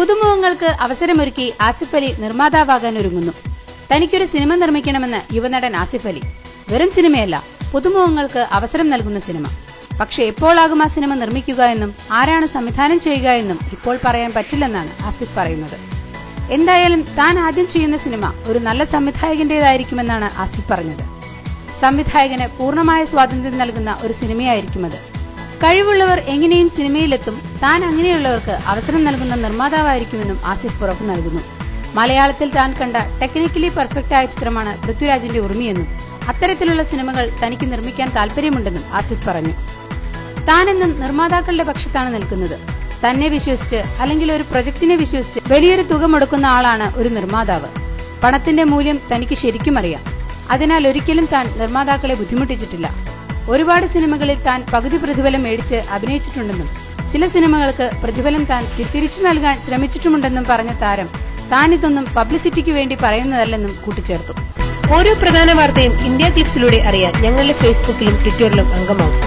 പുതുമുഖങ്ങൾക്ക് അവസരമൊരുക്കി ആസിഫ് അലി നിർമ്മാതാവാകാൻ ഒരുങ്ങുന്നു. തനിക്കൊരു സിനിമ നിർമ്മിക്കണമെന്ന് യുവനടൻ ആസിഫ് അലി. വെറും സിനിമയല്ല, പുതുമുഖങ്ങൾക്ക് അവസരം നൽകുന്ന സിനിമ. പക്ഷെ എപ്പോഴാകും ആ സിനിമ നിർമ്മിക്കുക എന്നും ആരാണ് സംവിധാനം ചെയ്യുക എന്നും ഇപ്പോൾ പറയാൻ പറ്റില്ലെന്നാണ് ആസിഫ് പറയുന്നത്. എന്തായാലും താൻ ആദ്യം ചെയ്യുന്ന സിനിമ ഒരു നല്ല സംവിധായകന്റേതായിരിക്കുമെന്നാണ് ആസിഫ് പറഞ്ഞത്. സംവിധായകന് പൂർണ്ണമായ സ്വാതന്ത്ര്യം നൽകുന്ന ഒരു സിനിമയായിരിക്കും അത്. കഴിവുള്ളവർ എങ്ങനെയും സിനിമയിലെത്തും, താൻ അങ്ങനെയുള്ളവർക്ക് അവസരം നൽകുന്ന നിർമ്മാതാവായിരിക്കുമെന്നും ആസിഫ് ഉറപ്പു നൽകുന്നു. മലയാളത്തിൽ താൻ കണ്ട ടെക്നിക്കലി പെർഫെക്റ്റ് ആയ ചിത്രമാണ് പൃഥ്വിരാജിന്റെ ഉറുമിയെന്നും അത്തരത്തിലുള്ള സിനിമകൾ തനിക്ക് നിർമ്മിക്കാൻ താല്പര്യമുണ്ടെന്നും ആസിഫ് പറഞ്ഞു. താനെന്നും നിർമ്മാതാക്കളുടെ പക്ഷത്താണ് നിൽക്കുന്നത്. തന്നെ വിശ്വസിച്ച് അല്ലെങ്കിൽ ഒരു പ്രൊജക്ടിനെ വിശ്വസിച്ച് വലിയൊരു തുക മുടക്കുന്ന ആളാണ് ഒരു നിർമ്മാതാവ്. പണത്തിന്റെ മൂല്യം തനിക്ക് ശരിക്കും അറിയാം. അതിനാൽ ഒരിക്കലും താൻ നിർമ്മാതാക്കളെ ബുദ്ധിമുട്ടിച്ചിട്ടില്ല. ഒരുപാട് സിനിമകളിൽ താൻ പകുതി പ്രതിഫലം മേടിച്ച് അഭിനയിച്ചിട്ടുണ്ടെന്നും ചില സിനിമകൾക്ക് പ്രതിഫലം താൻ തിരിച്ചു നൽകാൻ ശ്രമിച്ചിട്ടുമുണ്ടെന്നും പറഞ്ഞ താരം താനിതൊന്നും പബ്ലിസിറ്റിക്ക് വേണ്ടി പറയുന്നതല്ലെന്നും കൂട്ടിച്ചേർത്തു. ഓരോ പ്രധാന വാർത്തയും ഇന്ത്യ ക്ലിപ്സിലൂടെ അറിയാൻ ഞങ്ങളുടെ ഫേസ്ബുക്കിലും ട്വിറ്ററിലും അംഗമാകും.